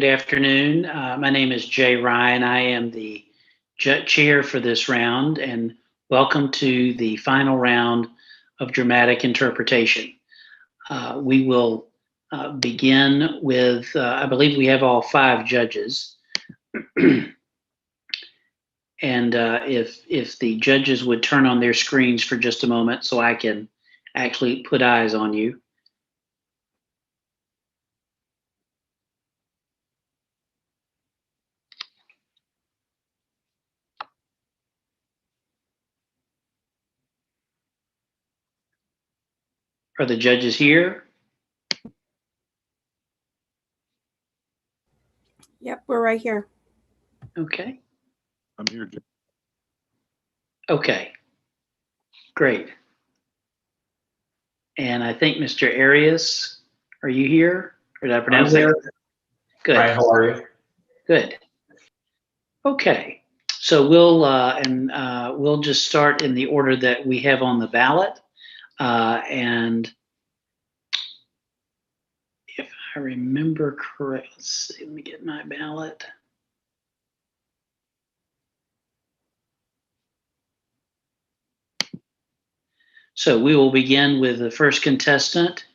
Good afternoon. My name is Jay Ryan. I am the chair for this round, and welcome to the final round of dramatic interpretation. We will begin with, I believe we have all five judges. And if the judges would turn on their screens for just a moment so I can actually put eyes on you. Are the judges here? Yep, we're right here. Okay. I'm here, Jay. Okay. Great. And I think Mr. Arias, are you here? Or did I pronounce that? Good. Hi, how are you? Good. Okay. So we'll just start in the order that we have on the ballot. And if I remember correct, let's see, let me get my ballot. So we will begin with the first contestant,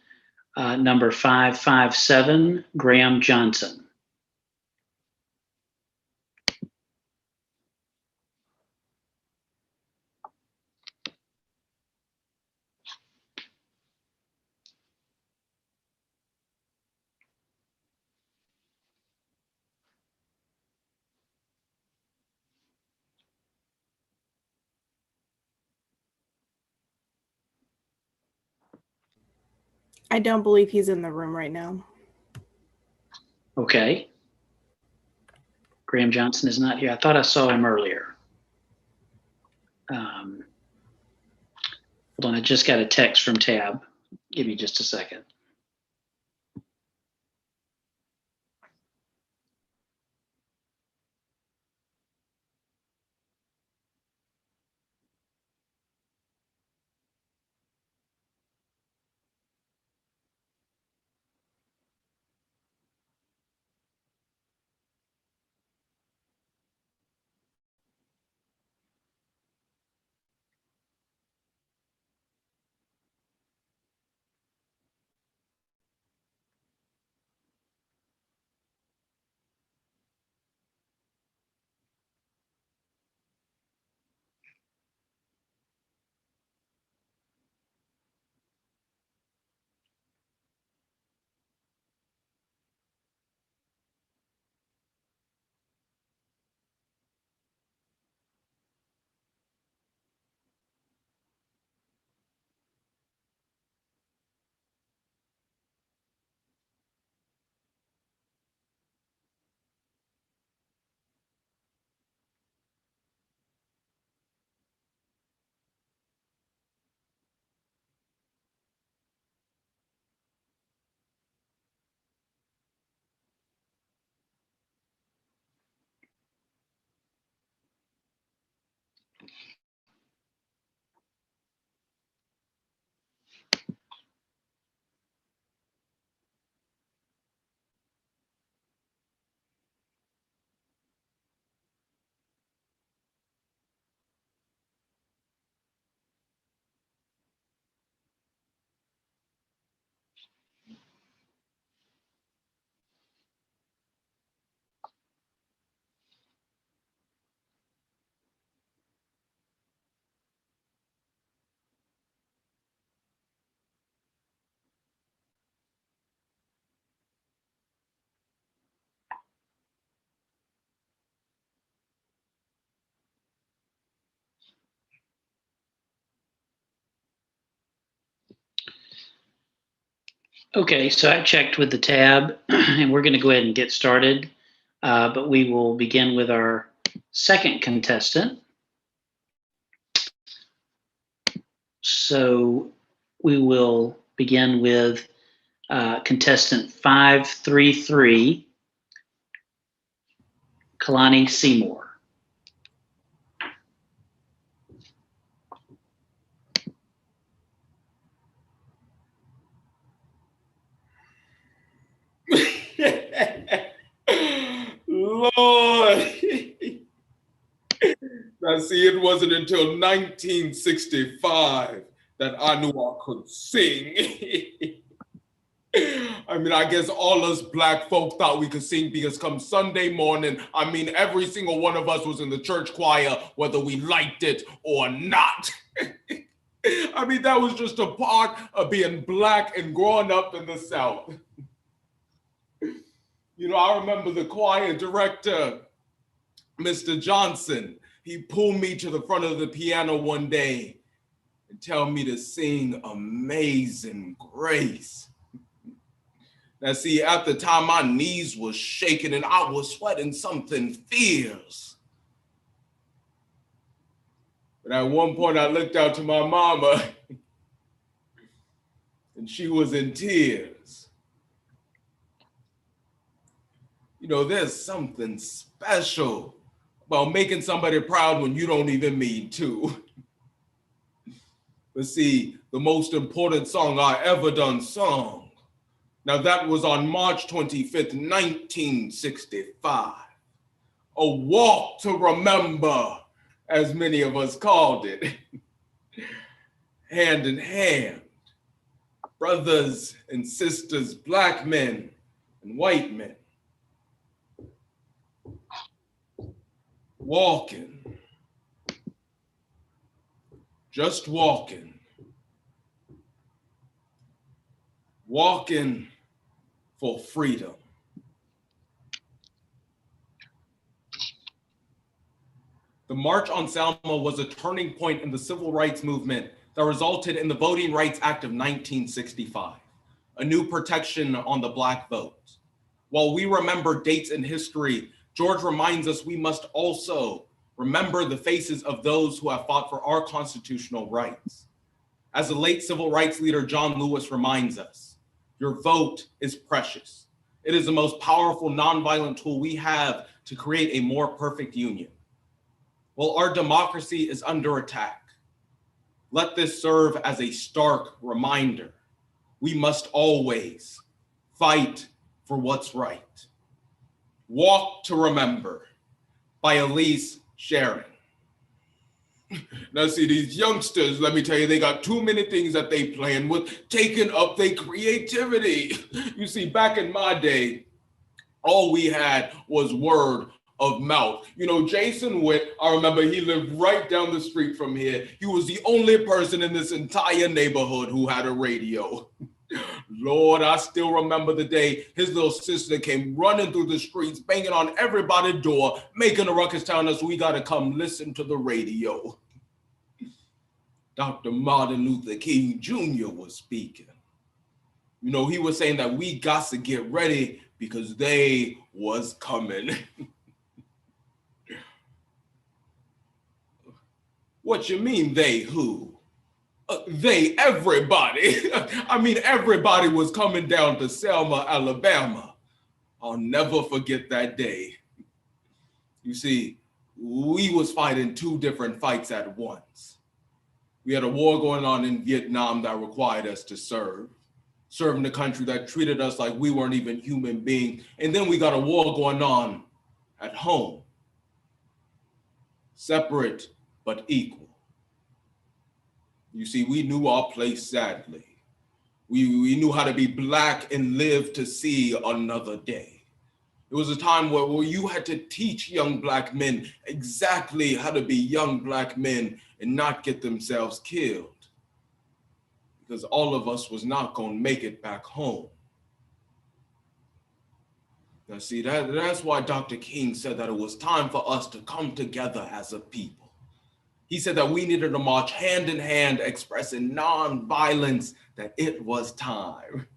number 557, Graham Johnson. I don't believe he's in the room right now. Okay. Graham Johnson is not here. I thought I saw him earlier. Hold on, I just got a text from Tab. Give me just a second. Okay, so I checked with the Tab, and we're going to go ahead and get started. But we will begin with our second contestant. So we will begin with contestant 533, Kalani Seymour. Now, see, it wasn't until 1965 that I knew I could sing. I mean, I guess all us black folk thought we could sing because come Sunday morning, I mean, every single one of us was in the church choir, whether we liked it or not. I mean, that was just a part of being black and growing up in the South. You know, I remember the choir director, Mr. Johnson. He pulled me to the front of the piano one day and tell me to sing Amazing Grace. Now, see, at the time, my knees were shaking and I was sweating something fierce. But at one point, I looked out to my mama and she was in tears. You know, there's something special about making somebody proud when you don't even mean to. But see, the most important song I ever done sung, now that was on March 25th, 1965. A Walk to Remember, as many of us called it. Hand in hand, brothers and sisters, black men and white men. Walking, just walking. Walking for freedom. The March on Selma was a turning point in the civil rights movement that resulted in the Voting Rights Act of 1965, a new protection on the black vote. While we remember dates in history, George reminds us we must also remember the faces of those who have fought for our constitutional rights. As the late civil rights leader John Lewis reminds us, your vote is precious. It is the most powerful nonviolent tool we have to create a more perfect union. While our democracy is under attack, let this serve as a stark reminder. We must always fight for what's right. Walk to Remember by Elise Sharon. Now see, these youngsters, let me tell you, they got too many things that they playing with, taking up their creativity. You see, back in my day, all we had was word of mouth. You know, Jason Witt, I remember he lived right down the street from here. He was the only person in this entire neighborhood who had a radio. Lord, I still remember the day his little sister came running through the streets, banging on everybody's door, making a ruckus, telling us we gotta come listen to the radio. Dr. Martin Luther King Jr. was speaking. You know, he was saying that we got to get ready because they was coming. What you mean they who? They, everybody. I mean, everybody was coming down to Selma, Alabama. I'll never forget that day. You see, we was fighting two different fights at once. We had a war going on in Vietnam that required us to serve in a country that treated us like we weren't even human beings. And then we got a war going on at home. Separate but equal. You see, we knew our place sadly. We knew how to be black and live to see another day. It was a time where you had to teach young black men exactly how to be young black men and not get themselves killed. Because all of us was not going to make it back home. Now see, that's why Dr. King said that it was time for us to come together as a people. He said that we needed to march hand in hand, expressing nonviolence, that it was time.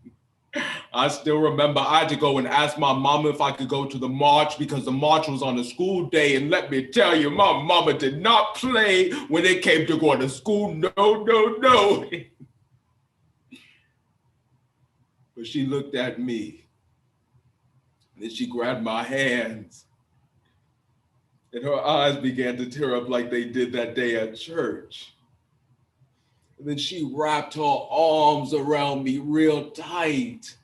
I still remember I had to go and ask my mama if I could go to the march because the march was on a school day. And let me tell you, my mama did not play when it came to going to school. No. But she looked at me and then she grabbed my hands. And her eyes began to tear up like they did that day at church. And then she wrapped her arms around me real tight.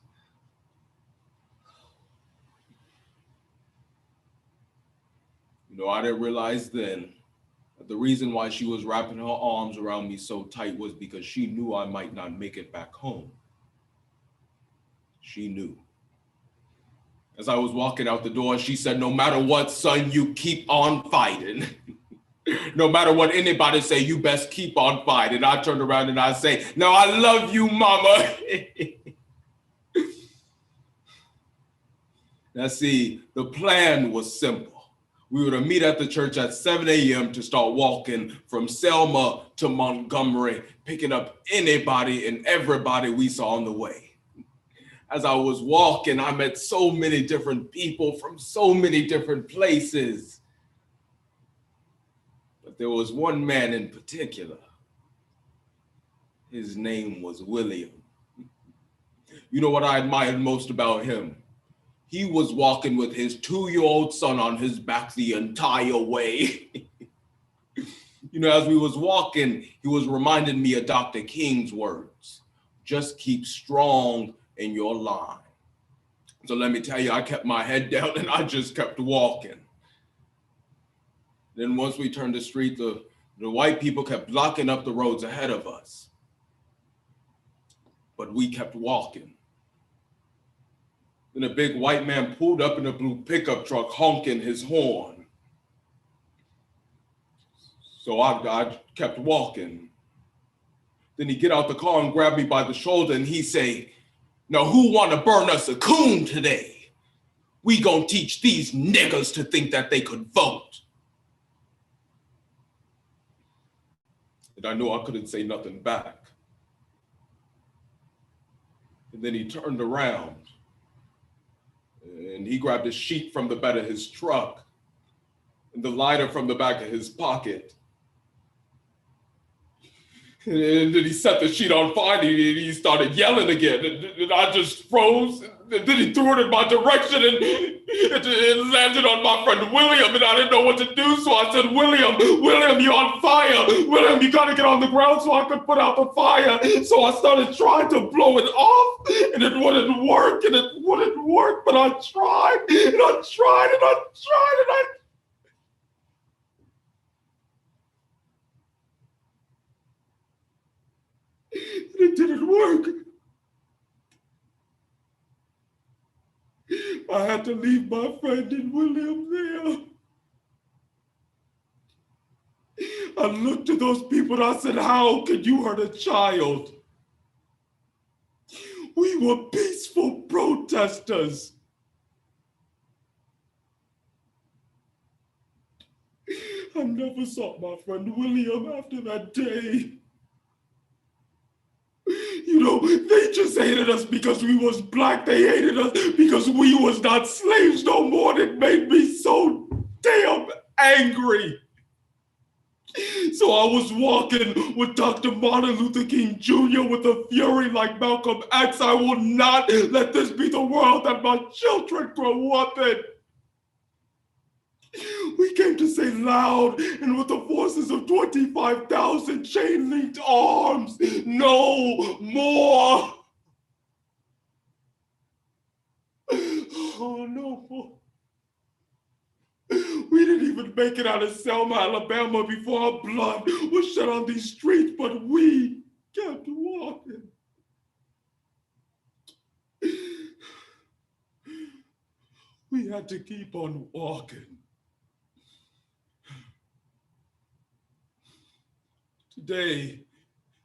You know, I didn't realize then But the reason why she was wrapping her arms around me so tight was because she knew I might not make it back home. She knew. As I was walking out the door, she said, "No matter what, son, you keep on fighting." No matter what anybody say, you best keep on fighting. I turned around and I say, "No, I love you, mama." Now see, the plan was simple. We were to meet at the church at 7 a.m. to start walking from Selma to Montgomery, picking up anybody and everybody we saw on the way. As I was walking, I met so many different people from so many different places. But there was one man in particular. His name was William. You know what I admired most about him? He was walking with his 2-year-old son on his back the entire way. You know, as we was walking, he was reminding me of Dr. King's words, "Just keep strong in your line." So let me tell you, I kept my head down and I just kept walking. Then once we turned the street, the white people kept blocking up the roads ahead of us. But we kept walking. Then a big white man pulled up in a blue pickup truck honking his horn. So I kept walking. Then he get out the car and grab me by the shoulder and he say, "Now who wanna burn us a coon today? We gonna teach these niggas to think that they could vote." And I knew I couldn't say nothing back. And then he turned around and he grabbed a sheet from the bed of his truck and the lighter from the back of his pocket. And then he set the sheet on fire and he started yelling again. And I just froze. And then he threw it in my direction and it landed on my friend William. And I didn't know what to do. So I said, William, you're on fire. William, you got to get on the ground so I could put out the fire." So I started trying to blow it off and it wouldn't work. But I tried and I tried and I tried and I it didn't work. I had to leave my friend and William there. I looked at those people and I said, "How could you hurt a child? We were peaceful protesters." I never saw my friend William after that day. You know, they just hated us because we was black. They hated us because we was not slaves no more. It made me so damn angry. So I was walking with Dr. Martin Luther King Jr. with a fury like Malcolm X. I will not let this be the world that my children grow up in. We came to say loud and with the forces of 25,000 chain-linked arms, "No more." Oh, no more. We didn't even make it out of Selma, Alabama before our blood was shed on these streets, but we kept walking. We had to keep on walking. Today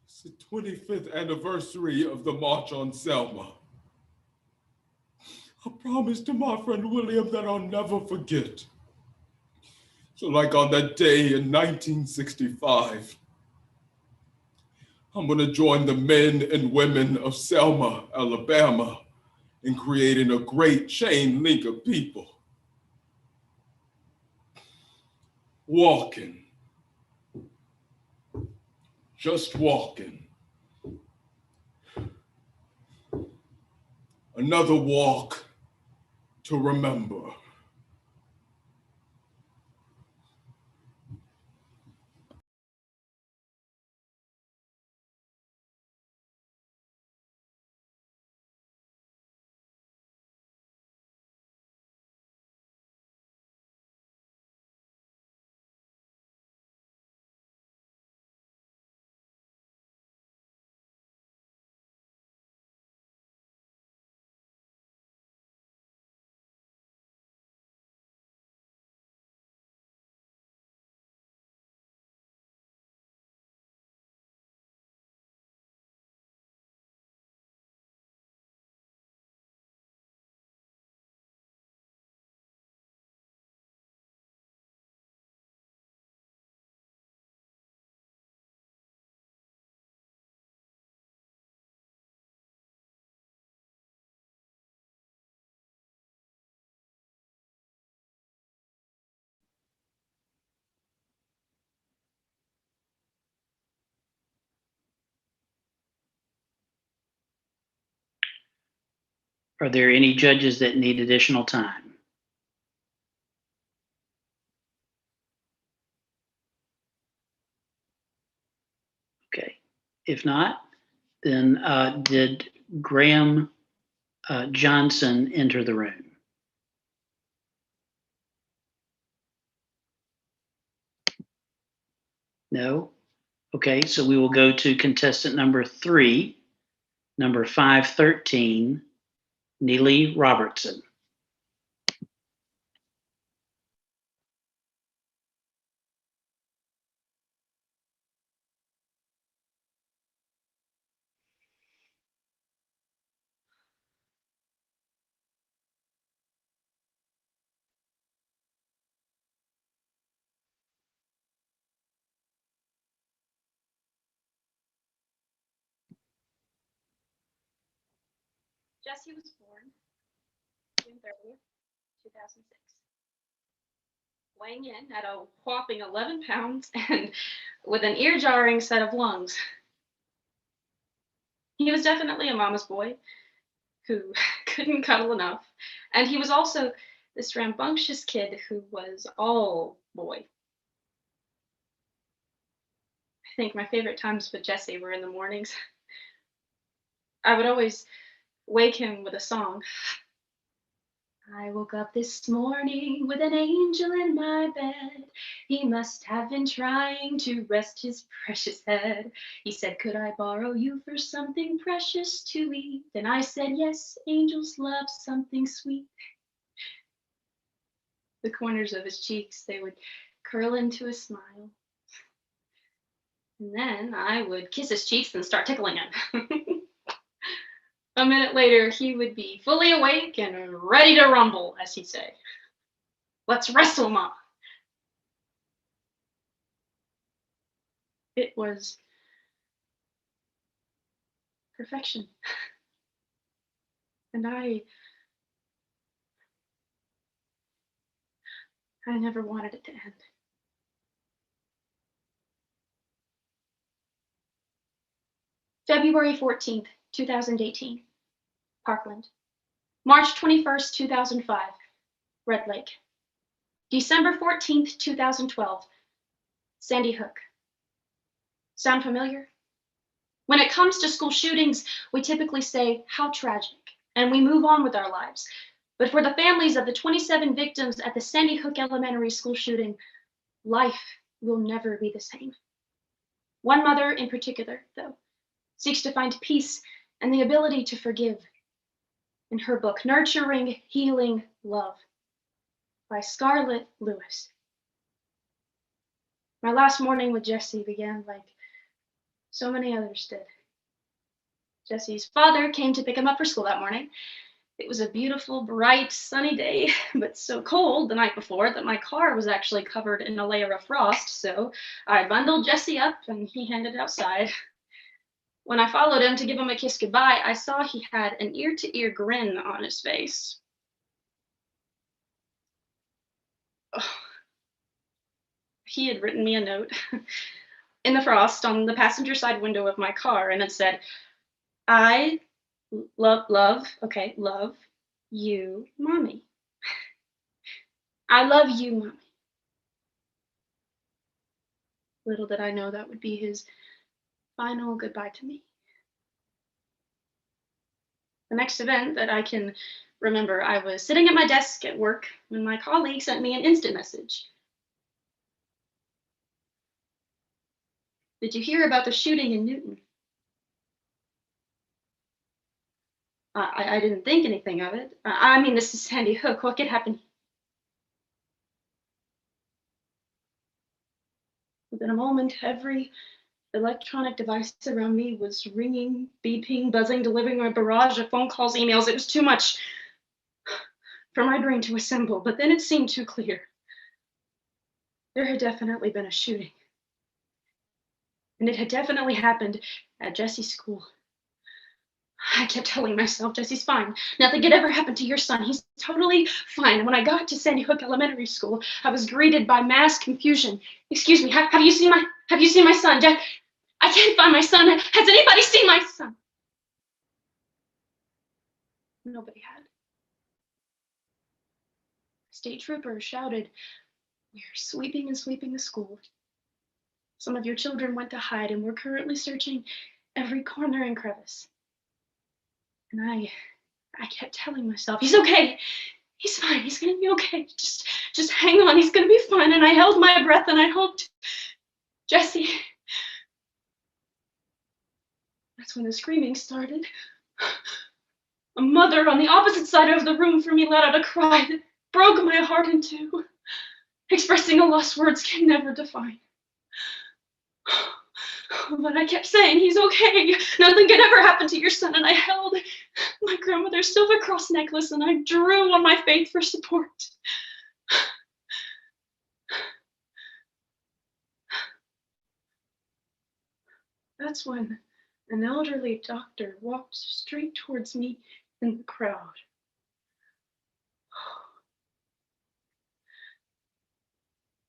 is the 25th anniversary of the March on Selma. I promised to my friend William that I'll never forget. So like on that day in 1965, I'm gonna join the men and women of Selma, Alabama, in creating a great chain link of people. Walking. Just walking. Another walk to remember. Are there any judges that need additional time? Okay. If not, then did Graham Johnson enter the room? No? Okay, so we will go to contestant number 3, number 513, Neely Robertson. Jesse was born June 30th, 2006, weighing in at a whopping 11 pounds and with an ear-jarring set of lungs. He was definitely a mama's boy who couldn't cuddle enough, and he was also this rambunctious kid who was all boy. I think my favorite times with Jesse were in the mornings. I would always wake him with a song. I woke up this morning with an angel in my bed. He must have been trying to rest his precious head. He said, could I borrow you for something precious to eat? And I said, yes, angels love something sweet. The corners of his cheeks, they would curl into a smile. And then I would kiss his cheeks and start tickling him. A minute later, he would be fully awake and ready to rumble, as he'd say. Let's wrestle, Ma. It was perfection. And I never wanted it to end. February 14th, 2018, Parkland. March 21st, 2005, Red Lake. December 14th, 2012, Sandy Hook. Sound familiar? When it comes to school shootings, we typically say, how tragic, and we move on with our lives. But for the families of the 27 victims at the Sandy Hook Elementary School shooting, life will never be the same. One mother in particular, though, seeks to find peace and the ability to forgive. In her book, Nurturing Healing Love, by Scarlett Lewis. My last morning with Jesse began like so many others did. Jesse's father came to pick him up for school that morning. It was a beautiful, bright, sunny day, but so cold the night before that my car was actually covered in a layer of frost, so I bundled Jesse up and he headed outside. When I followed him to give him a kiss goodbye, I saw he had an ear-to-ear grin on his face. Oh. He had written me a note in the frost on the passenger side window of my car, and it said, I love you, Mommy. I love you, Mommy. Little did I know that would be his final goodbye to me. The next event that I can remember, I was sitting at my desk at work when my colleague sent me an instant message. Did you hear about the shooting in Newton? I didn't think anything of it. I mean, this is Sandy Hook. What could happen? Within a moment, every electronic device around me was ringing, beeping, buzzing, delivering a barrage of phone calls, emails. It was too much for my brain to assemble, but then it seemed too clear. There had definitely been a shooting. And it had definitely happened at Jesse's school. I kept telling myself, Jesse's fine. Nothing could ever happen to your son. He's totally fine. And when I got to Sandy Hook Elementary School, I was greeted by mass confusion. Excuse me, have you seen my son? Jeff, I can't find my son. Has anybody seen my son? Nobody had. State trooper shouted, "We're sweeping and sweeping the school. Some of your children went to hide, and we're currently searching every corner and crevice." And I kept telling myself, "He's okay. He's fine. He's gonna be okay. Just hang on. He's gonna be fine." And I held my breath and I hoped, "Jesse." That's when the screaming started. A mother on the opposite side of the room from me let out a cry that broke my heart in two, expressing a loss words can never define. But I kept saying, "He's okay. Nothing can ever happen to your son." And I held my grandmother's silver cross necklace and I drew on my faith for support. That's when an elderly doctor walked straight towards me in the crowd.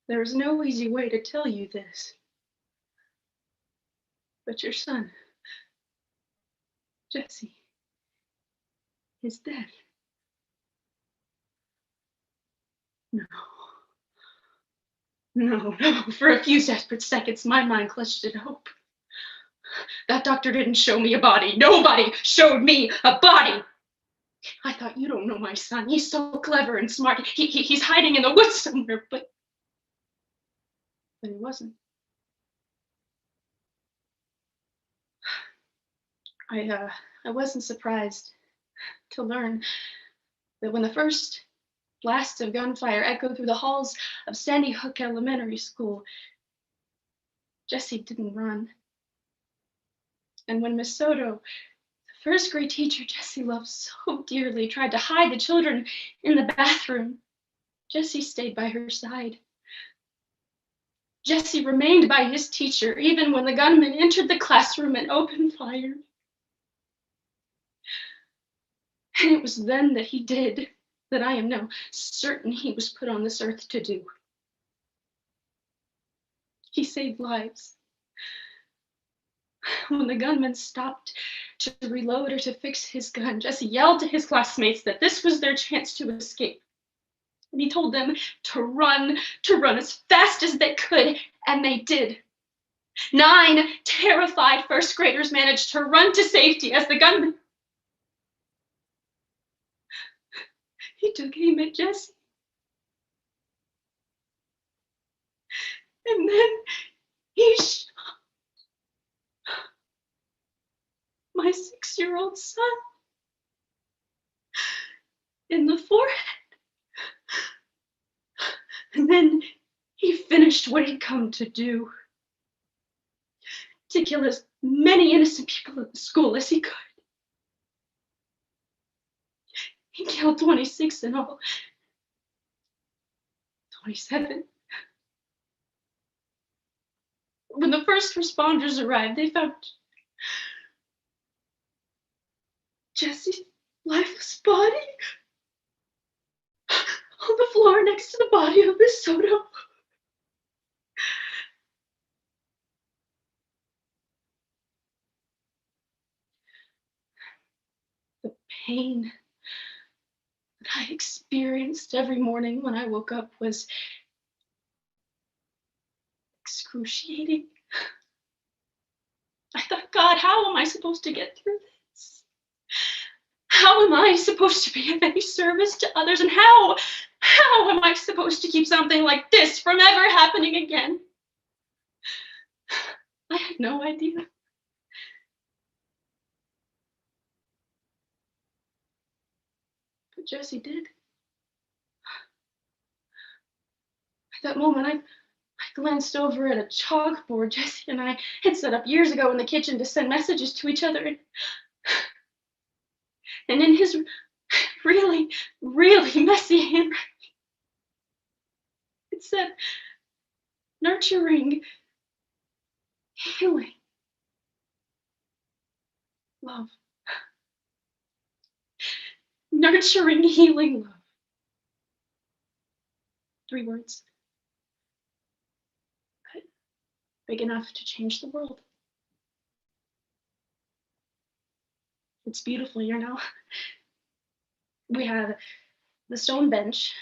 There's no easy way to tell you this, but your son, Jesse, is dead. No. No. For a few desperate seconds, my mind clutched at hope. That doctor didn't show me a body. Nobody showed me a body. I thought, "You don't know my son. He's so clever and smart. He's hiding in the woods somewhere." But he wasn't. I wasn't surprised to learn that when the first blasts of gunfire echoed through the halls of Sandy Hook Elementary School, Jesse didn't run. And when Miss Soto, the first grade teacher Jesse loved so dearly, tried to hide the children in the bathroom, Jesse stayed by her side. Jesse remained by his teacher even when the gunman entered the classroom and opened fire. And it was then that he did that I am now certain he was put on this earth to do. He saved lives. When the gunman stopped to reload or to fix his gun, Jesse yelled to his classmates that this was their chance to escape. And he told them to run as fast as they could, and they did. 9 terrified first graders managed to run to safety as the gunman. He took aim at Jesse. And then he shot my 6-year-old son in the forehead. And then he finished what he'd come to do, to kill as many innocent people at the school as he could. He killed 26 in all. 27. When the first responders arrived, they found Jesse's lifeless body on the floor next to the body of Miss Soto. The pain that I experienced every morning when I woke up was excruciating. I thought, "God, how am I supposed to get through this? How am I supposed to be of any service to others? And how am I supposed to keep something like this from ever happening again?" I had no idea. But Jesse did. At that moment, I glanced over at a chalkboard Jesse and I had set up years ago in the kitchen to send messages to each other. And in his really, really messy handwriting, it said, "Nurturing, healing, love." Nurturing, healing, love. 3 words. But big enough to change the world. It's beautiful, you know. We have the stone bench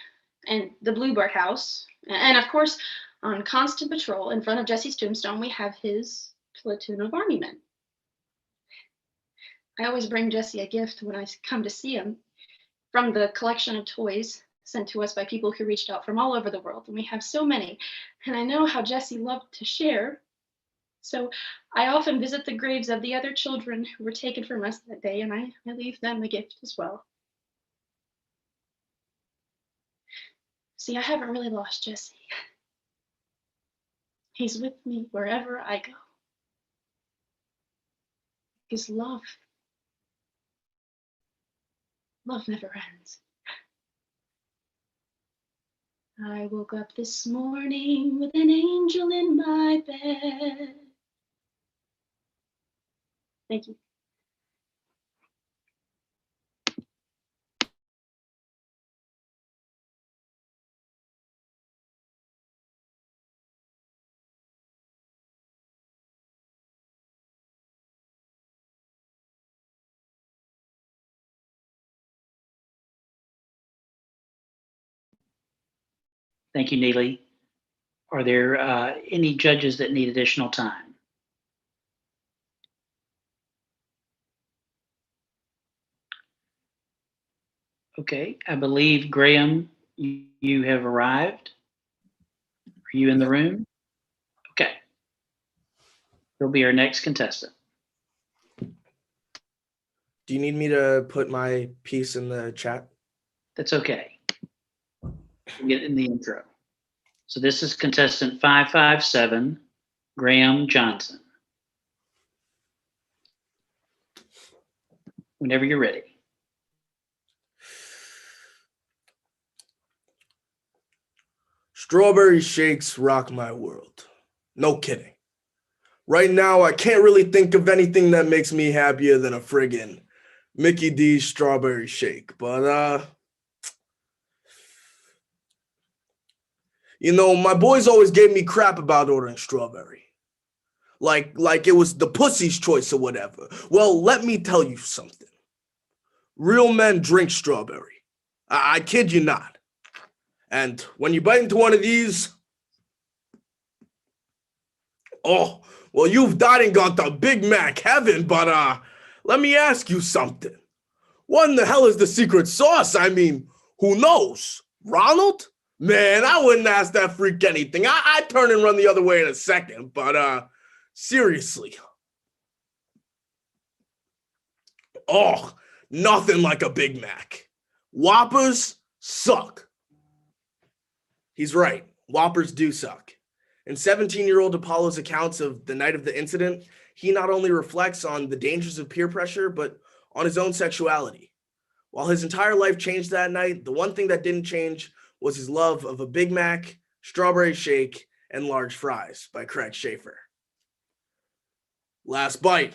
and the Bluebird house. And of course, on constant patrol in front of Jesse's tombstone, we have his platoon of army men. I always bring Jesse a gift when I come to see him from the collection of toys sent to us by people who reached out from all over the world. And we have so many. And I know how Jesse loved to share. So I often visit the graves of the other children who were taken from us that day, and I leave them a gift as well. See, I haven't really lost Jesse. He's with me wherever I go. His love never ends. I woke up this morning with an angel in my bed. Thank you. Thank you, Neely. Are there any judges that need additional time? Okay, I believe, Graham, you have arrived. Are you in the room? Okay. He'll be our next contestant. Do you need me to put my piece in the chat? That's okay. We'll get in the intro. So this is contestant 557, Graham Johnson. Whenever you're ready. Strawberry shakes rock my world. No kidding. Right now, I can't really think of anything that makes me happier than a friggin' Mickey D's strawberry shake. But, you know, my boys always gave me crap about ordering strawberry. Like it was the pussy's choice or whatever. Well, let me tell you something. Real men drink strawberry. I kid you not. And when you bite into one of these, oh, well, you've died and gone to Big Mac heaven, but let me ask you something. What in the hell is the secret sauce? I mean, who knows? Ronald? Man, I wouldn't ask that freak anything. I'd turn and run the other way in a second, but seriously. Oh, nothing like a Big Mac. Whoppers suck. He's right. Whoppers do suck. In 17-year-old Apollo's accounts of the night of the incident, he not only reflects on the dangers of peer pressure, but on his own sexuality. While his entire life changed that night, the one thing that didn't change was his love of a Big Mac, strawberry shake, and large fries by Craig Schaefer. Last bite.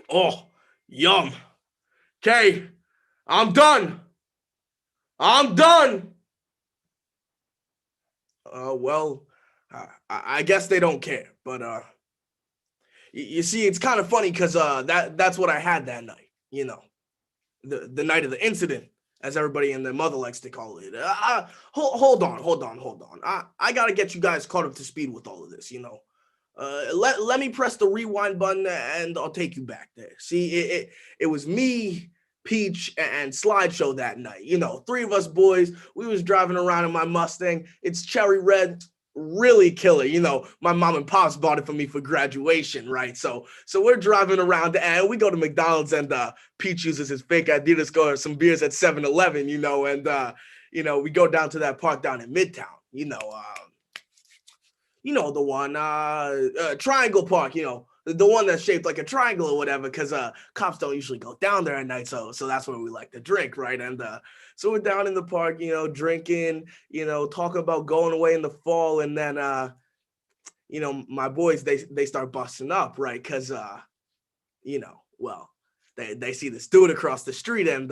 Oh, yum. Okay, I'm done. I'm done. Well, I guess they don't care, but you see, it's kind of funny because that's what I had that night. You know, the night of the incident, as everybody and their mother likes to call it. Hold on. I gotta get you guys caught up to speed with all of this. You know, let me press the rewind button and I'll take you back there. See, it was me, Peach, and Slideshow that night. You know, three of us boys, we was driving around in my Mustang. It's cherry red, really killer. You know, my mom and pops bought it for me for graduation, right? So we're driving around and we go to McDonald's and Peach uses his fake ID to score some beers at 7-Eleven, you know, and you know, we go down to that park down in Midtown, you know, the one, Triangle Park, you know, the one that's shaped like a triangle or whatever, because cops don't usually go down there at night, so that's where we like to drink, right? And so we're down in the park, you know, drinking, you know, talking about going away in the fall, and then you know, my boys, they start busting up, right? Because you know, well, they see this dude across the street, and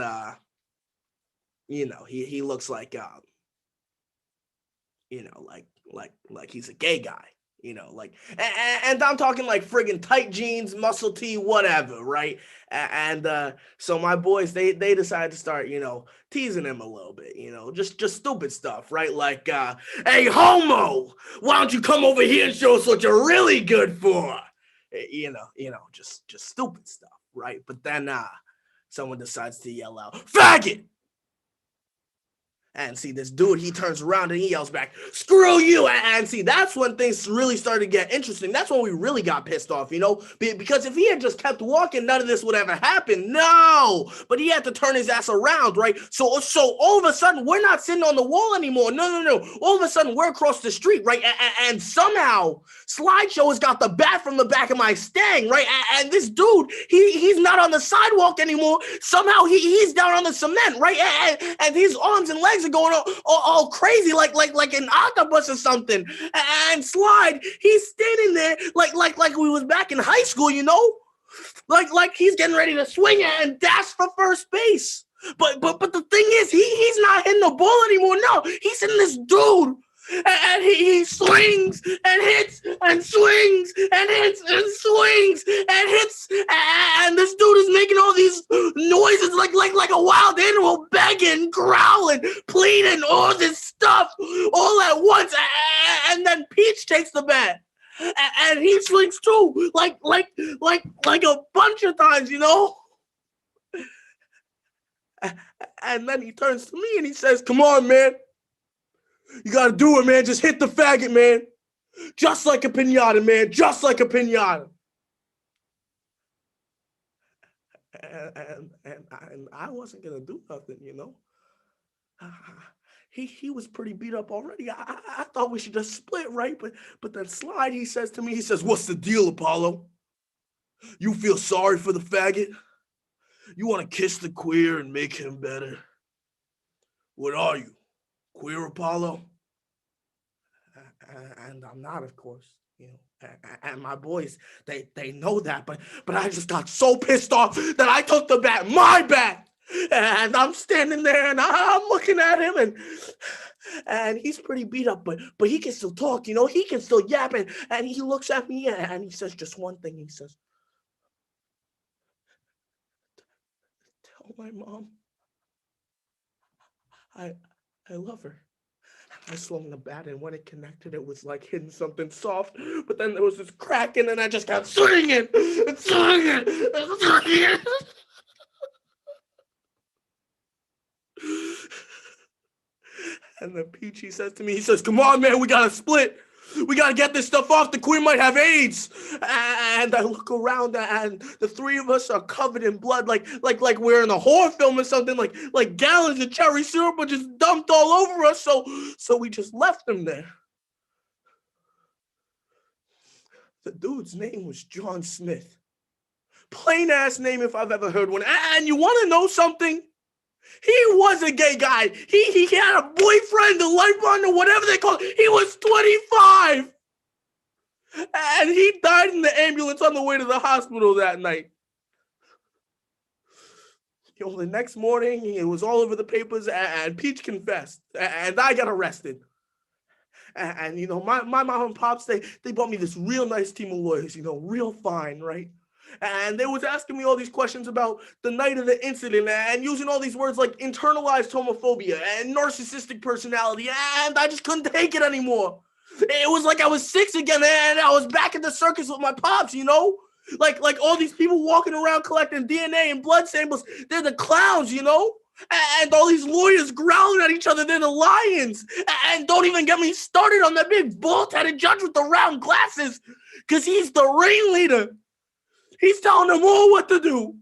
you know, he looks like you know, like he's a gay guy, You know, like, and I'm talking like friggin' tight jeans, muscle tee, whatever, right? And so my boys, they decided to start, you know, teasing him a little bit, you know, just stupid stuff, right? Like, hey, homo, why don't you come over here and show us what you're really good for? You know, just stupid stuff, right? But then someone decides to yell out, faggot! And see, this dude, he turns around and he yells back, screw you! And see, that's when things really started to get interesting. That's when we really got pissed off, you know? Because if he had just kept walking, none of this would ever happen. No! But he had to turn his ass around, right? So all of a sudden, we're not sitting on the wall anymore. No. All of a sudden, we're across the street, right? And somehow, Slideshow has got the bat from the back of my Stang, right? And this dude, he's not on the sidewalk anymore. Somehow, he's down on the cement, right? And his arms and legs are going all crazy, like an octopus or something. And Slide, he's standing there like we was back in high school, you know, like he's getting ready to swing and dash for first base. But the thing is, he's not hitting the ball anymore. No, he's hitting this dude. And he swings and hits and swings and hits and swings and hits, and this dude is making all these noises like a wild animal, begging, growling, pleading, all this stuff all at once. And then Peach takes the bat and he swings too, like a bunch of times, you know. And then he turns to me and he says, "Come on, man. You gotta do it, man. Just hit the faggot, man. Just like a pinata, man. Just like a pinata." And I wasn't gonna do nothing, you know. He was pretty beat up already. I thought we should just split, right? But then Slide, he says to me, he says, "What's the deal, Apollo? You feel sorry for the faggot? You want to kiss the queer and make him better? What are you? Queer, Apollo?" And I'm not, of course, you know. And my boys, they know that, but I just got so pissed off that I took the bat, my bat, and I'm standing there and I'm looking at him, and he's pretty beat up, but he can still talk, you know. He can still yap, and he looks at me and he says just one thing. He says, "Tell my mom I love her." I swung the bat, and when it connected, it was like hitting something soft. But then there was this cracking, and I just kept swinging and swinging and swinging. And then Peachy says to me, he says, "Come on, man, we gotta split. We gotta get this stuff off. The queen might have AIDS." And I look around, and the three of us are covered in blood, like we're in a horror film or something. Like gallons of cherry syrup were just dumped all over us. So we just left them there. The dude's name was John Smith. Plain ass name if I've ever heard one. And you want to know something? He was a gay guy. He had a boyfriend, a life partner, whatever they call it. He was 25. And he died in the ambulance on the way to the hospital that night. You know, the next morning, it was all over the papers, and Peach confessed, and I got arrested. And you know, my mom and pops, they bought me this real nice team of lawyers, you know, real fine, right? And they was asking me all these questions about the night of the incident and using all these words like internalized homophobia and narcissistic personality, and I just couldn't take it anymore. It was like I was 6 again, and I was back at the circus with my pops, you know? Like all these people walking around collecting DNA and blood samples, they're the clowns, you know? And all these lawyers growling at each other, they're the lions. And don't even get me started on that big bald-headed judge with the round glasses, because he's the ringleader. He's telling them all what to do.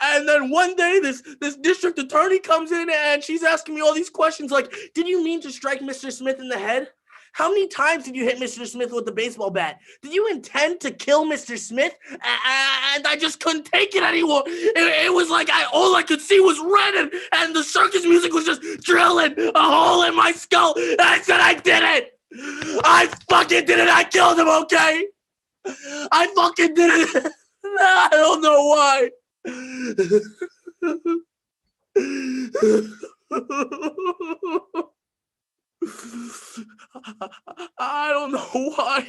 And then one day, this district attorney comes in and she's asking me all these questions like, "Did you mean to strike Mr. Smith in the head? How many times did you hit Mr. Smith with the baseball bat? Did you intend to kill Mr. Smith?" And I just couldn't take it anymore. It was like all I could see was red, and the circus music was just drilling a hole in my skull. And I said, "I did it. I fucking did it. I killed him, okay? I fucking did it." I don't know why. I don't know why.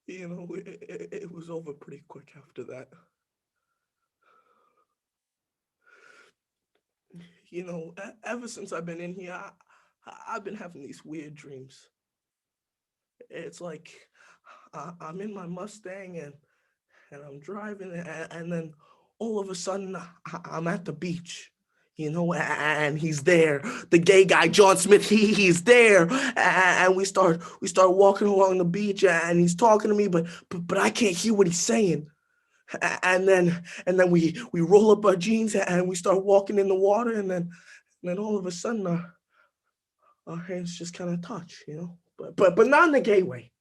You know, it was over pretty quick after that. You know, ever since I've been in here, I've been having these weird dreams. It's like I'm in my Mustang and I'm driving, and then all of a sudden I'm at the beach, you know, and he's there. The gay guy, John Smith, he's there, and we start walking along the beach, and he's talking to me, but I can't hear what he's saying. And then we roll up our jeans and we start walking in the water, and then all of a sudden our hands just kind of touch, you know, but not in the gay way.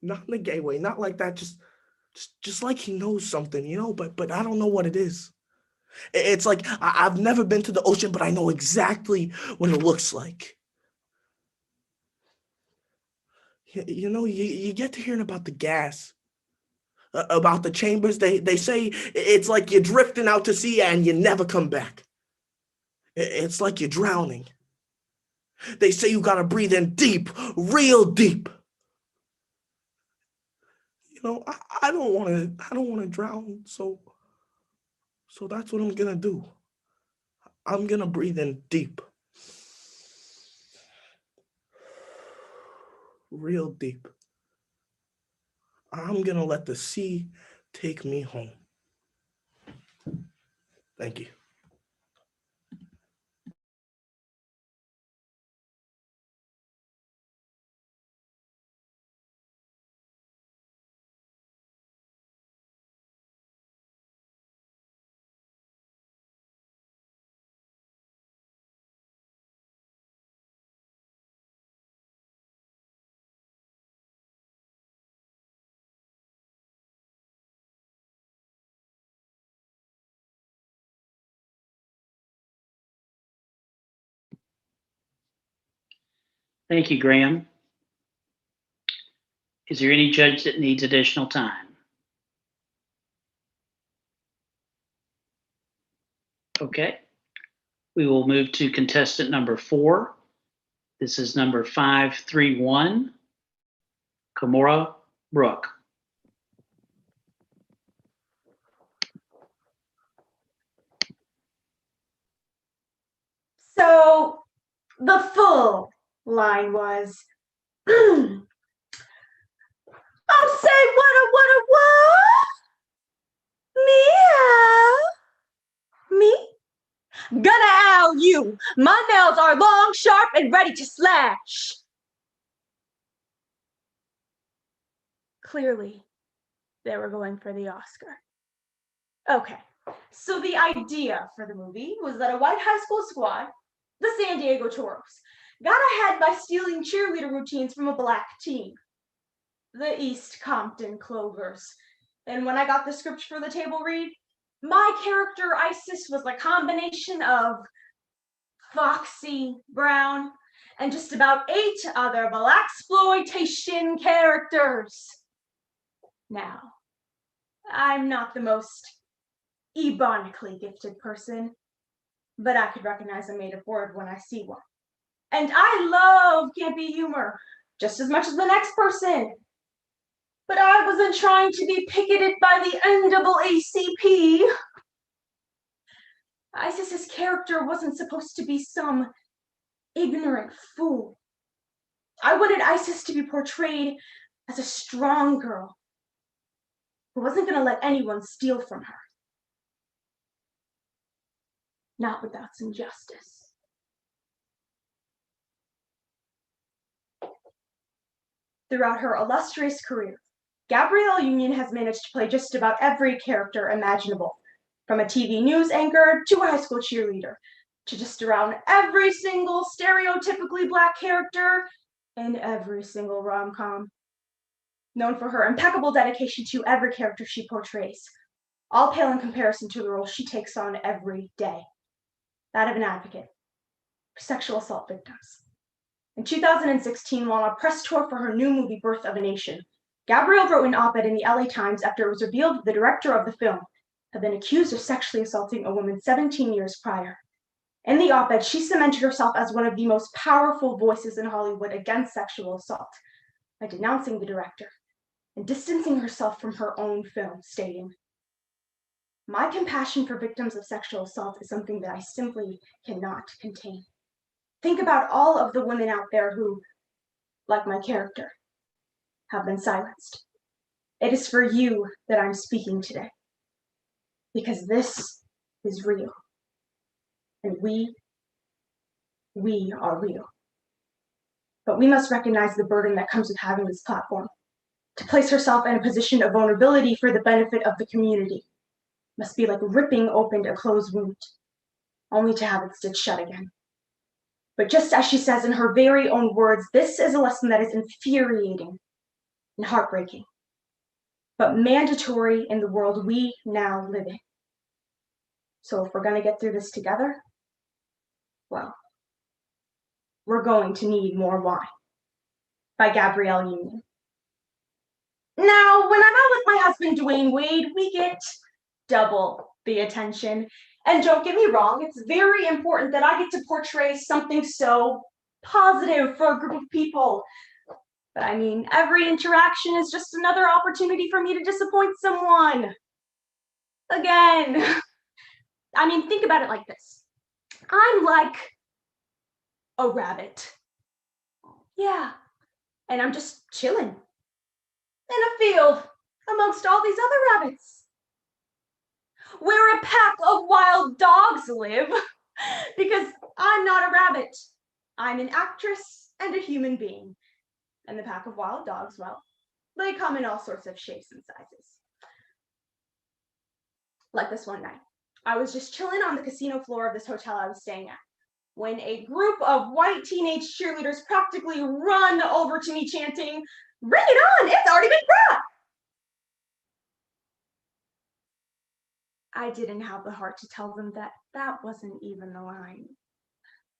Not in the gay way, not like that, just like he knows something, you know, but I don't know what it is. It's like I've never been to the ocean, but I know exactly what it looks like. You know, you get to hearing about the gas, about the chambers. They say it's like you're drifting out to sea and you never come back. It's like you're drowning. They say you gotta breathe in deep, real deep. You know, I don't want to drown, so that's what I'm gonna do. I'm gonna breathe in deep, real deep. I'm gonna let the sea take me home. Thank you. Thank you, Graham. Is there any judge that needs additional time? Okay. We will move to contestant number 4. This is number 531, Kamora Brooke. So the full line was, I'll say what? Meow. Me? Gonna owl you. My nails are long, sharp, and ready to slash. Clearly, they were going for the Oscar. Okay, so the idea for the movie was that a white high school squad, the San Diego Toros, got ahead by stealing cheerleader routines from a black team, the East Compton Clovers. And when I got the script for the table read, my character Isis was a combination of Foxy Brown and just about 8 other blaxploitation characters. Now, I'm not the most ebonically gifted person, but I could recognize a made-up word when I see one. And I love campy humor just as much as the next person. But I wasn't trying to be picketed by the NAACP. Isis's character wasn't supposed to be some ignorant fool. I wanted Isis to be portrayed as a strong girl who wasn't going to let anyone steal from her. Not without some justice. Throughout her illustrious career, Gabrielle Union has managed to play just about every character imaginable, from a TV news anchor to a high school cheerleader, to just around every single stereotypically Black character in every single rom-com. Known for her impeccable dedication to every character she portrays, all pale in comparison to the role she takes on every day, that of an advocate for sexual assault victims. In 2016, while on a press tour for her new movie, Birth of a Nation, Gabrielle wrote an op-ed in the LA Times after it was revealed the director of the film had been accused of sexually assaulting a woman 17 years prior. In the op-ed, she cemented herself as one of the most powerful voices in Hollywood against sexual assault by denouncing the director and distancing herself from her own film, stating, "My compassion for victims of sexual assault is something that I simply cannot contain. Think about all of the women out there who, like my character, have been silenced. It is for you that I'm speaking today, because this is real, and we are real. But we must recognize the burden that comes with having this platform. To place herself in a position of vulnerability for the benefit of the community must be like ripping open a closed wound, only to have it stitched shut again. But just as she says in her very own words, this is a lesson that is infuriating and heartbreaking, but mandatory in the world we now live in. So if we're going to get through this together, well, we're going to need more wine." By Gabrielle Union. Now, when I'm out with my husband, Dwayne Wade, we get double the attention. And don't get me wrong, it's very important that I get to portray something so positive for a group of people. But I mean, every interaction is just another opportunity for me to disappoint someone. Again. I mean, think about it like this. I'm like a rabbit. Yeah. And I'm just chilling in a field amongst all these other rabbits, where a pack of wild dogs live, because I'm not a rabbit. I'm an actress and a human being. And the pack of wild dogs, well, they come in all sorts of shapes and sizes. Like this one night, I was just chilling on the casino floor of this hotel I was staying at, when a group of white teenage cheerleaders practically run over to me chanting, "Bring it on, it's already been brought!" I didn't have the heart to tell them that that wasn't even the line.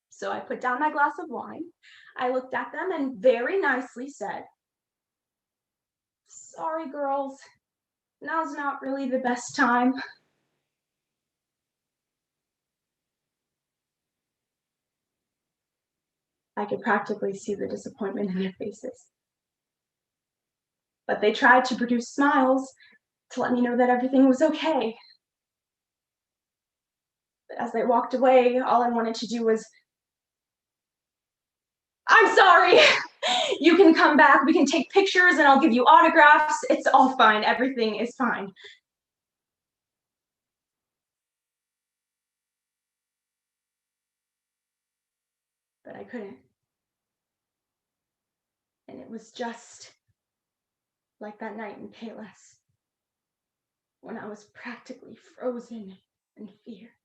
So I put down my glass of wine, I looked at them and very nicely said, "Sorry, girls, now's not really the best time." I could practically see the disappointment in their faces. But they tried to produce smiles to let me know that everything was okay. But as they walked away, all I wanted to do was, "I'm sorry, you can come back, we can take pictures and I'll give you autographs, it's all fine, everything is fine." But I couldn't. And it was just like that night in Payless, when I was practically frozen in fear.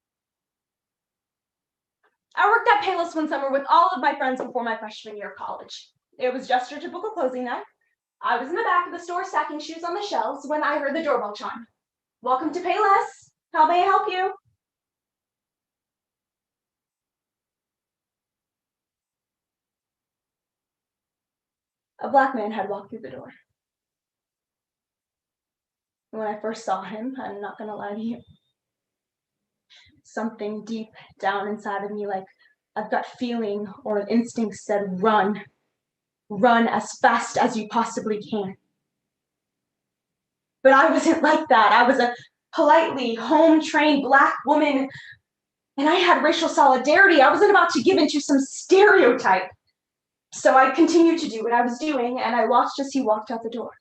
I worked at Payless one summer with all of my friends before my freshman year of college. It was just your typical closing night. I was in the back of the store stacking shoes on the shelves when I heard the doorbell chime. "Welcome to Payless. How may I help you?" A black man had walked through the door. And when I first saw him, I'm not gonna lie to you, something deep down inside of me, like a gut feeling or an instinct, said, "Run. Run as fast as you possibly can." But I wasn't like that. I was a politely home-trained black woman, and I had racial solidarity. I wasn't about to give into some stereotype. So I continued to do what I was doing, and I watched as he walked out the door.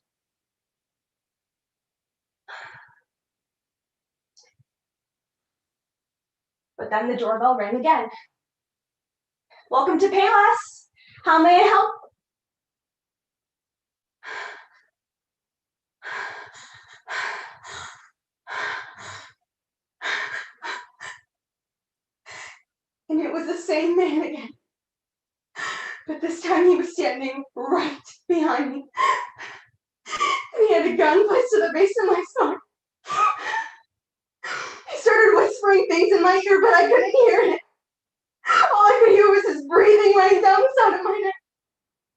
But then the doorbell rang again. "Welcome to Payless. How may I help?" And it was the same man again. But this time he was standing right behind me. And he had a gun placed to the base of my spine. He started whispering things in my ear, but I couldn't hear it. All I could hear was his breathing running down the side of my neck.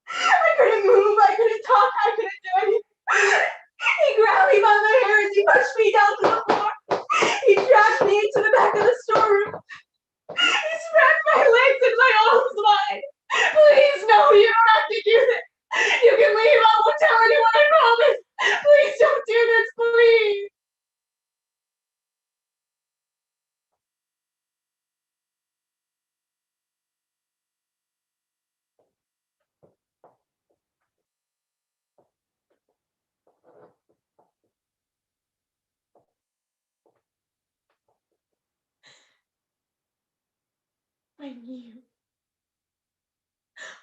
I couldn't move, I couldn't talk, I couldn't do anything. He grabbed me by my hair as he pushed me down to the floor. He dragged me into the back of the storeroom. He spread my legs and my arms wide. Please, no, you don't have to do this. You can leave. I won't tell anyone, I promise. Please don't do this, please. When you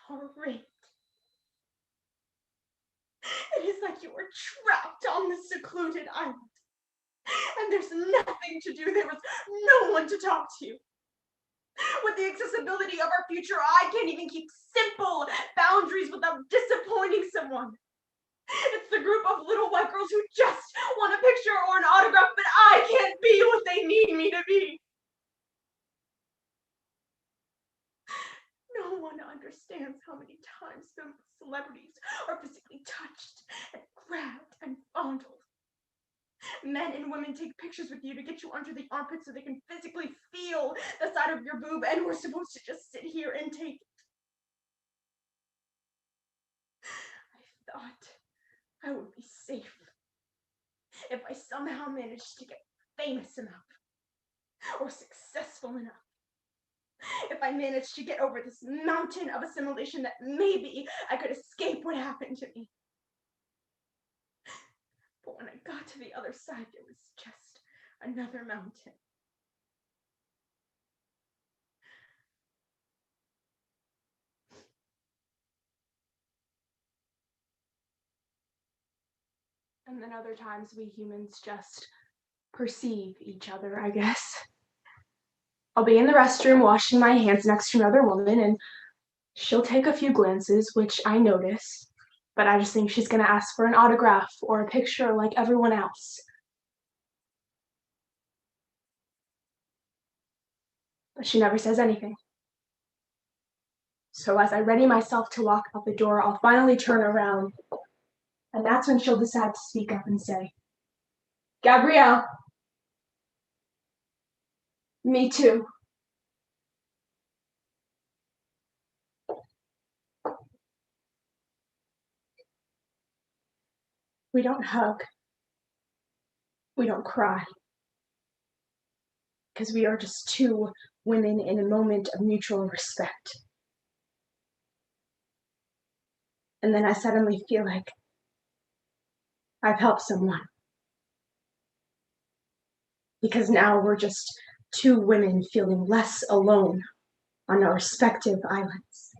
are raped, it is like you are trapped on this secluded island. And there's nothing to do. There was no one to talk to. With the accessibility of our future, I can't even keep simple boundaries without disappointing someone. It's the group of little white girls who just want a picture or an autograph, but I can't be what they need me to be. No one understands how many times film celebrities are physically touched and grabbed and fondled. Men and women take pictures with you to get you under the armpit so they can physically feel the side of your boob, and we're supposed to just sit here and take it. I thought I would be safe if I somehow managed to get famous enough or successful enough. If I managed to get over this mountain of assimilation, that maybe I could escape what happened to me. But when I got to the other side, there was just another mountain. And then other times we humans just perceive each other, I guess. I'll be in the restroom washing my hands next to another woman, and she'll take a few glances, which I notice, but I just think she's gonna ask for an autograph or a picture like everyone else. But she never says anything. So as I ready myself to walk out the door, I'll finally turn around, and that's when she'll decide to speak up and say, "Gabrielle." "Me too." We don't hug. We don't cry. Because we are just two women in a moment of mutual respect. And then I suddenly feel like I've helped someone. Because now we're just two women feeling less alone on our respective islands.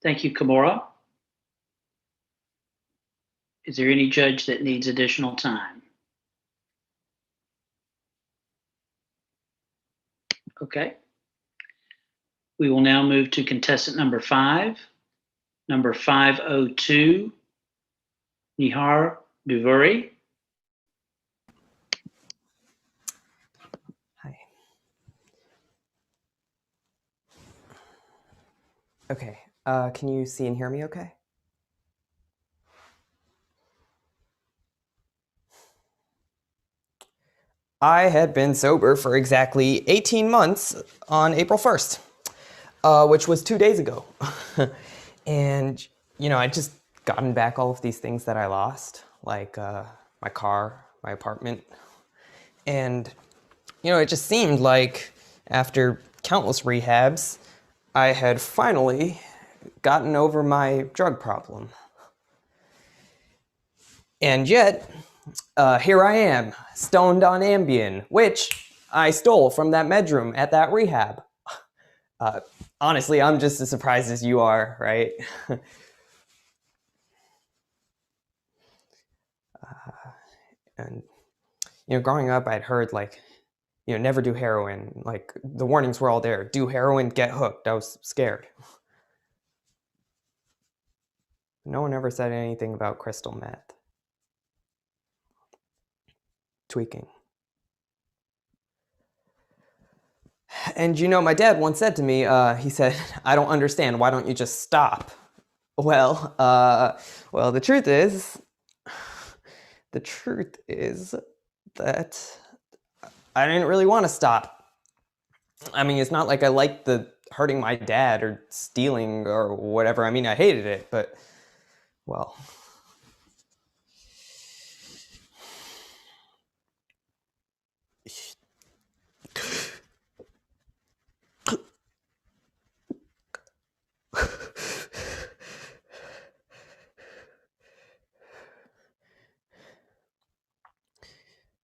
Thank you, Kimura. Is there any judge that needs additional time? Okay. We will now move to contestant number 5, number 502, Nihar Duvuri. Hi. Okay, can you see and hear me okay? I had been sober for exactly 18 months on April 1st, which was 2 days ago. And, you know, I'd just gotten back all of these things that I lost, like my car, my apartment. And it just seemed like after countless rehabs, I had finally gotten over my drug problem. And yet, here I am, stoned on Ambien, which I stole from that medroom at that rehab. Honestly, I'm just as surprised as you are, right? And, growing up, I'd heard, never do heroin. Like, the warnings were all there. Do heroin, get hooked. I was scared. No one ever said anything about crystal meth. Tweaking. And my dad once said to me, he said, "I don't understand. Why don't you just stop?" Well, the truth is that I didn't really want to stop. I mean, it's not like I liked the hurting my dad or stealing or whatever. I mean, I hated it, but, well.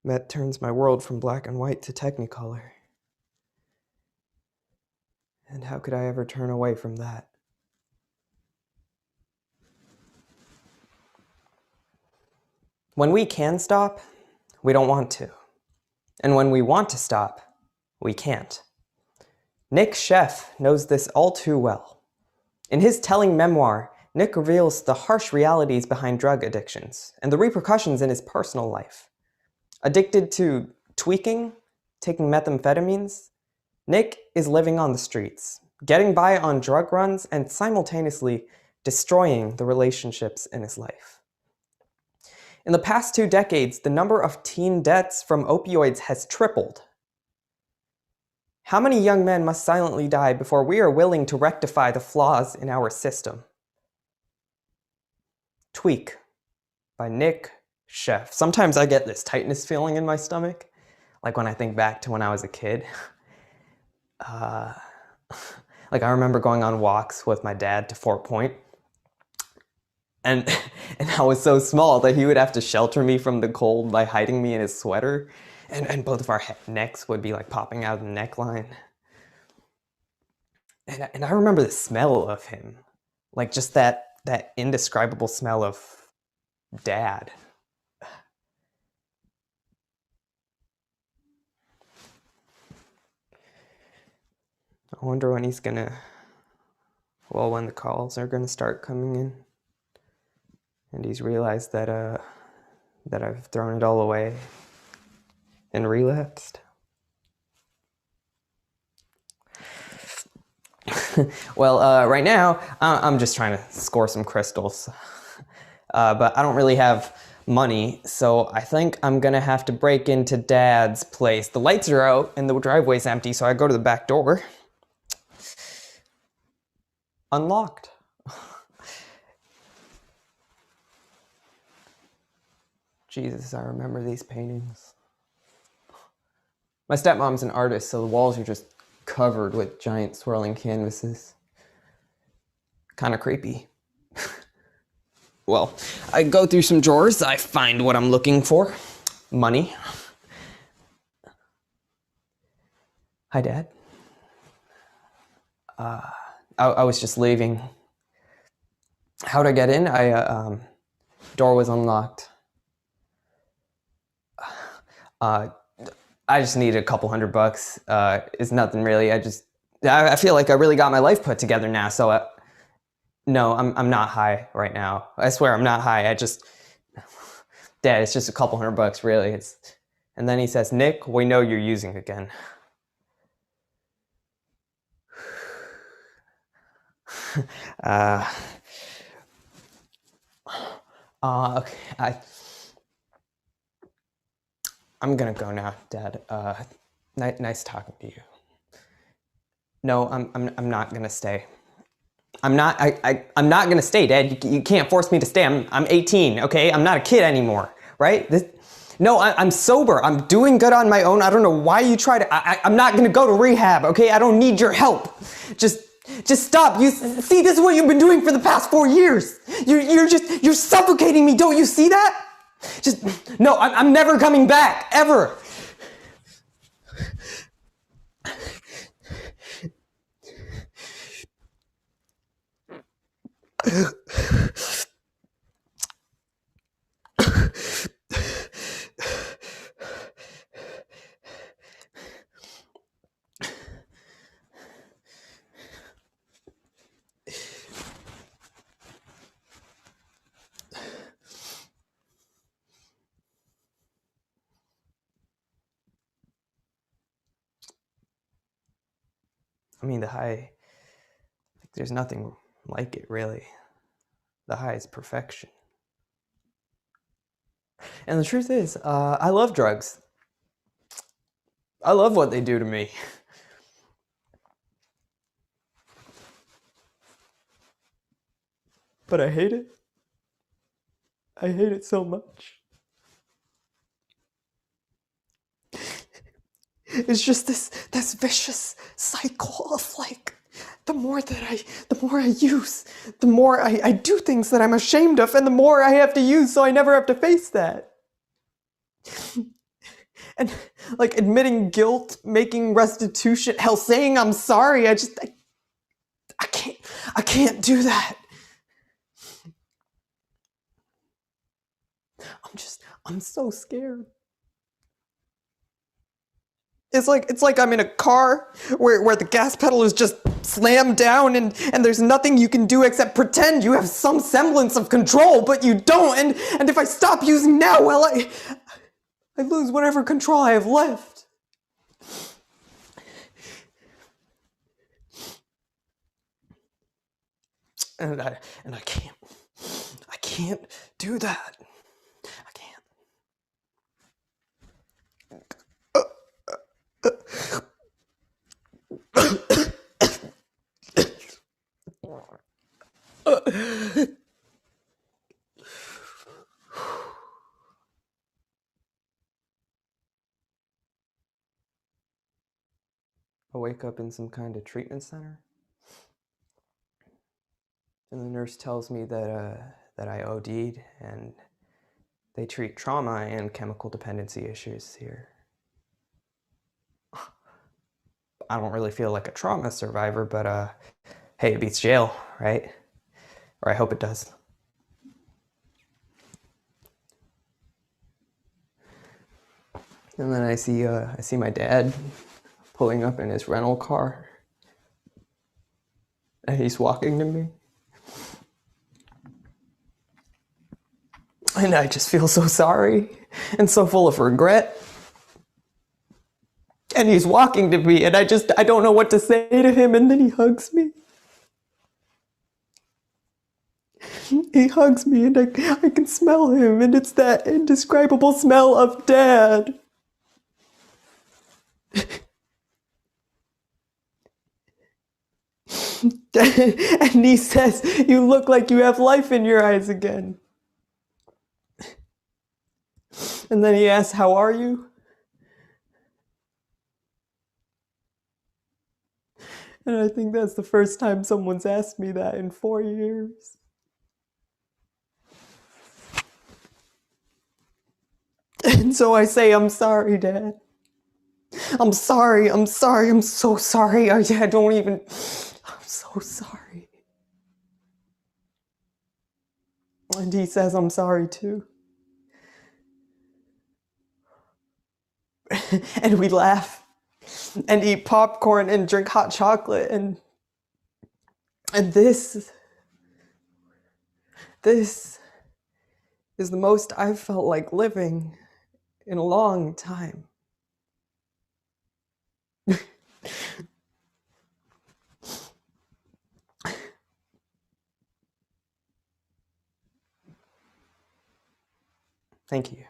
Meth turns my world from black and white to technicolor. And how could I ever turn away from that? When we can stop, we don't want to. And when we want to stop, we can't. Nick Sheff knows this all too well. In his telling memoir, Nick reveals the harsh realities behind drug addictions and the repercussions in his personal life. Addicted to tweaking, taking methamphetamines, Nick is living on the streets, getting by on drug runs, and simultaneously destroying the relationships in his life. In the past 2 decades, the number of teen deaths from opioids has tripled. How many young men must silently die before we are willing to rectify the flaws in our system? Tweak by Nick Sheff. Sometimes I get this tightness feeling in my stomach, like when I think back to when I was a kid. I remember going on walks with my dad to Fort Point, and I was so small that he would have to shelter me from the cold by hiding me in his sweater, and both of our necks would be popping out of the neckline. And I remember the smell of him, just that indescribable smell of Dad. I wonder when he's gonna, when the calls are gonna start coming in, and he's realized that I've thrown it all away and relapsed. Right now, I'm just trying to score some crystals. But I don't really have money, so I think I'm gonna have to break into Dad's place. The lights are out and the driveway's empty, so I go to the back door. Unlocked. Jesus, I remember these paintings. My stepmom's an artist, so the walls are just covered with giant swirling canvases. Kind of creepy. Well, I go through some drawers, I find what I'm looking for. Money. Hi, Dad. I was just leaving. How'd I get in? Door was unlocked. I just needed a couple $100. It's nothing really. I feel like I really got my life put together now, so no, I'm not high right now. I swear I'm not high. Dad, it's just a couple $100, really. And then he says, "Nick, we know you're using again." Okay. I'm gonna go now, Dad. Nice talking to you. No, I'm not gonna stay. I'm not gonna stay, Dad. You can't force me to stay. I'm 18, okay? I'm not a kid anymore, right? No, I'm sober. I'm doing good on my own. I don't know why you try to. I'm not gonna go to rehab, okay? I don't need your help. Just stop. You see, this is what you've been doing for the past 4 years. You're suffocating me. Don't you see that? No, I'm never coming back, ever. I mean, the high, there's nothing like it, really. The high is perfection. And the truth is, I love drugs. I love what they do to me. But I hate it. I hate it so much. It's just this vicious cycle of like, the more I use, the more I do things that I'm ashamed of, and the more I have to use, so I never have to face that. And like admitting guilt, making restitution, hell, saying I'm sorry, I can't do that. I'm so scared. It's like I'm in a car where the gas pedal is just slammed down and there's nothing you can do except pretend you have some semblance of control, but you don't. And if I stop using now, well, I lose whatever control I have left. And I can't do that. I can't. I wake up in some kind of treatment center, and the nurse tells me that I OD'd, and they treat trauma and chemical dependency issues here. I don't really feel like a trauma survivor, but hey, it beats jail, right? Or I hope it does. And then I see my dad pulling up in his rental car, and he's walking to me. And I just feel so sorry and so full of regret. And he's walking to me, and I don't know what to say to him, and then he hugs me. He hugs me, and I can smell him, and it's that indescribable smell of Dad. And he says, "You look like you have life in your eyes again." And then he asks, "How are you?" And I think that's the first time someone's asked me that in 4 years. And so I say, "I'm sorry, Dad. I'm sorry, I'm so sorry. I'm so sorry." And he says, "I'm sorry too." And we laugh and eat popcorn and drink hot chocolate, and this is the most I've felt like living in a long time. Thank you.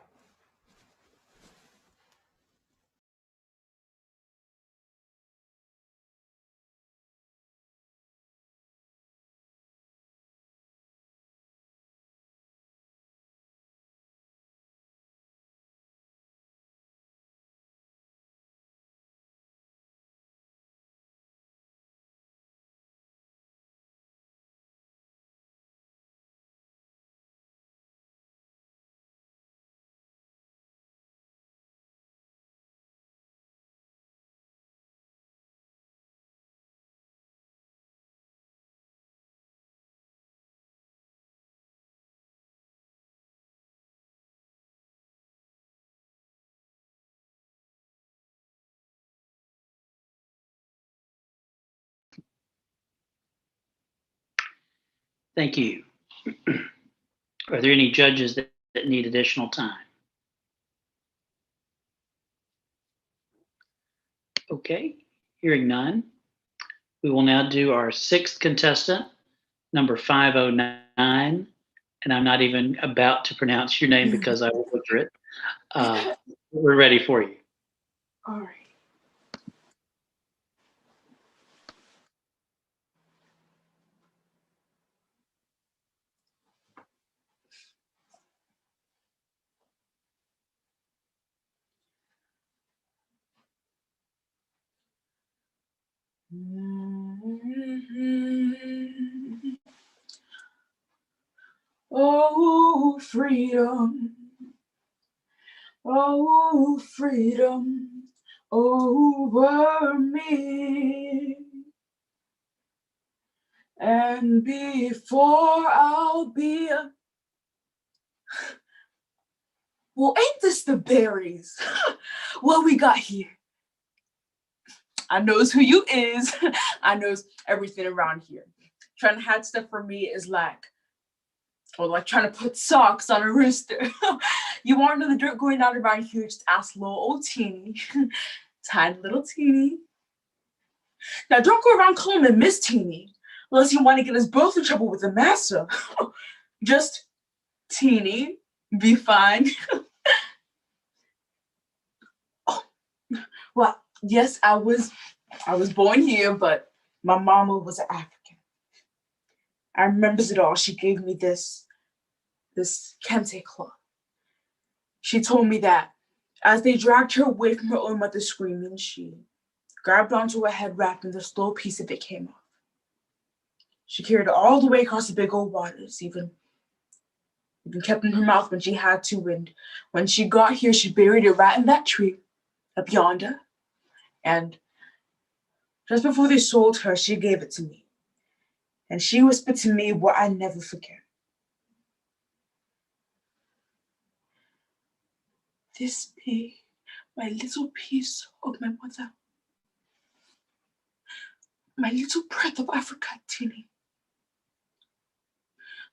Thank you. Are there any judges that need additional time? Okay, hearing none. We will now do our sixth contestant, number 509, and I'm not even about to pronounce your name because I will butcher it. We're ready for you. All right. Oh, freedom. Oh, freedom over me. And before I'll be a... Well, ain't this the berries? What we got here? I knows who you is. I knows everything around here. Trying to hide stuff for me is like trying to put socks on a rooster. You want to know the dirt going on around here? Just ask little old Teeny. Tiny little Teeny. Now don't go around calling him Miss Teeny, unless you want to get us both in trouble with the master. Just Teeny, be fine. Oh, well, yes, I was born here, but my mama was an African. I remembers it all. She gave me this kente cloth. She told me that as they dragged her away from her own mother screaming, she grabbed onto her head wrap and the slow piece of it came off. She carried it all the way across the big old waters, even kept in her mouth when she had to, and when she got here, she buried it right in that tree up yonder. And just before they sold her, she gave it to me. And she whispered to me what I never forget. This be my little piece of my mother. My little breath of Africa, Teeny.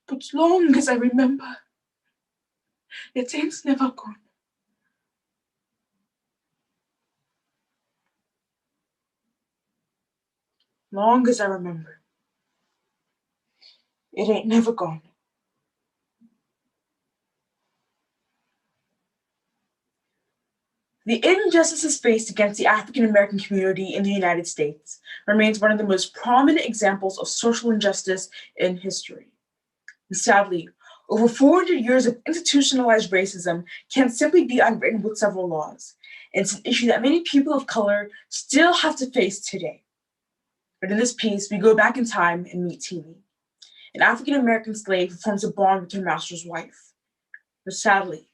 But long as I remember, it ain't never gone. Long as I remember, it ain't never gone. The injustices faced against the African American community in the United States remains one of the most prominent examples of social injustice in history. And sadly, over 400 years of institutionalized racism can simply be unwritten with several laws. And it's an issue that many people of color still have to face today. But in this piece, we go back in time and meet Teeny, an African American slave who forms a bond with her master's wife. But sadly,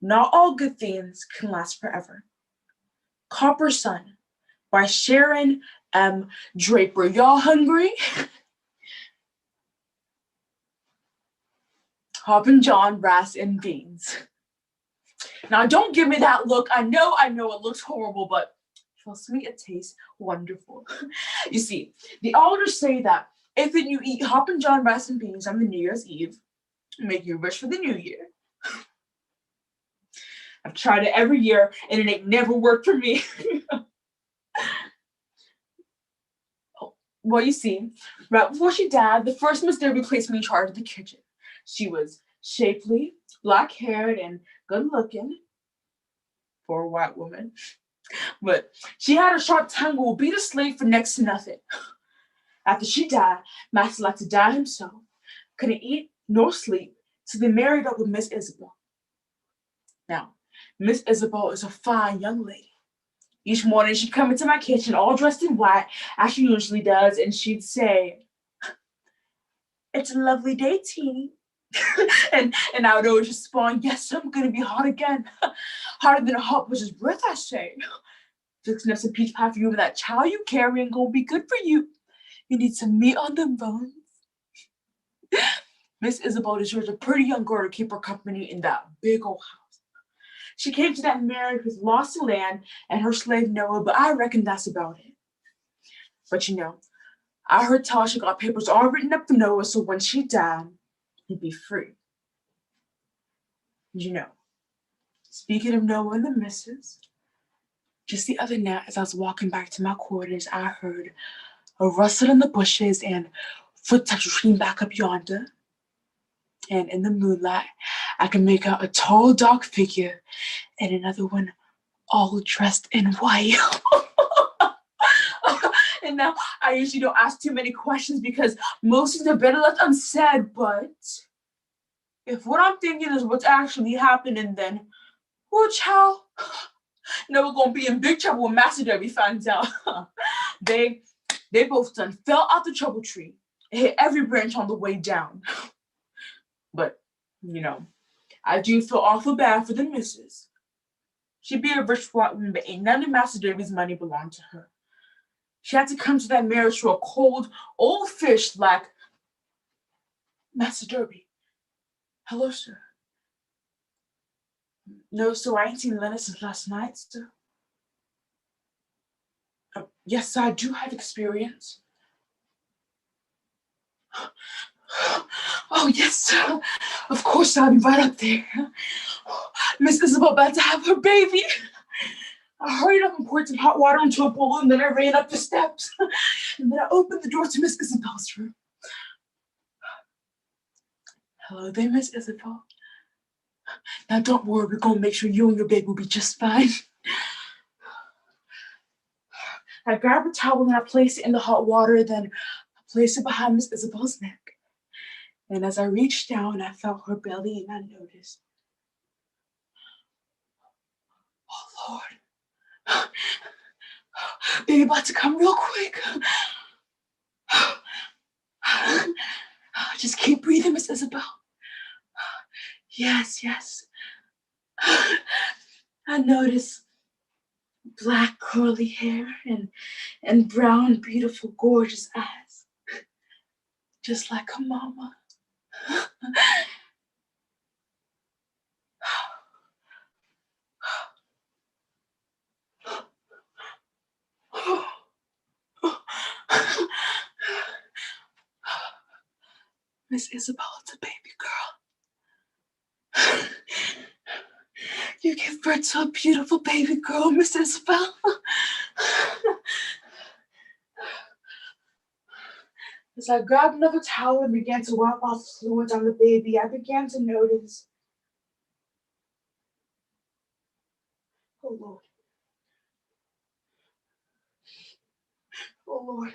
not all good things can last forever. Copper Sun by Sharon M. Draper. Y'all hungry? Hoppin' John, rice, and beans. Now don't give me that look. I know it looks horrible, but trust me, it tastes wonderful. You see, the elders say that if you eat Hoppin' John, rice, and beans on the New Year's Eve, make you rich for the new year. I've tried it every year and it ain't never worked for me. Well, you see, right before she died, the first Miss Derby placed me in charge of the kitchen. She was shapely, black-haired, and good-looking for a white woman. But she had a sharp tongue and will beat a slave for next to nothing. After she died, Master liked to die himself, couldn't eat nor sleep, so they married up with Miss Isabel. Now, Miss Isabel is a fine young lady. Each morning she'd come into my kitchen all dressed in white, as she usually does, and she'd say, "It's a lovely day, Teeny." and I would always respond, "Yes, I'm gonna be hot again. Hotter than a hot butcher's breath, I say. Fixing up some peach pie for you and that child you carrying gonna be good for you. You need some meat on them bones." Miss Isabel deserves a pretty young girl to keep her company in that big old house. She came to that marriage with lost land and her slave Noah, but I reckon that's about it. But you know, I heard Tasha got papers all written up for Noah, so when she died, he'd be free. You know, speaking of Noah and the missus, just the other night as I was walking back to my quarters, I heard a rustle in the bushes and footsteps retreating back up yonder. And in the moonlight, I can make out a tall, dark figure and another one all dressed in white. And now I usually don't ask too many questions because most of them are better left unsaid, but if what I'm thinking is what's actually happening, then, oh, child, Noah gonna be in big trouble when Master Derby finds out. They both done fell out the trouble tree and hit every branch on the way down. But, you know, I do feel awful bad for the missus. She be a rich white woman, but ain't none of Master Derby's money belong to her. She had to come to that marriage to a cold, old fish like Master Derby. Hello, sir. No, sir, I ain't seen Leonard since last night, sir. Yes, sir, I do have experience. Oh, yes, sir. Of course, I'll be right up there. Miss Isabel about to have her baby. I hurried up and poured some hot water into a bowl, and then I ran up the steps. And then I opened the door to Miss Isabel's room. Hello there, Miss Isabel. Now, don't worry, we're gonna make sure you and your baby will be just fine. I grabbed a towel and I placed it in the hot water, then I placed it behind Miss Isabel's neck. And as I reached down, I felt her belly and I noticed, oh Lord, baby about to come real quick. Just keep breathing, Miss Isabel. Yes, yes. I noticed black curly hair and brown, beautiful, gorgeous eyes. Just like her mama. Miss Isabel, it's a baby girl. You gave birth to a beautiful baby girl, Miss Isabel. As I grabbed another towel and began to wipe off the fluids on the baby, I began to notice, oh Lord. Oh Lord.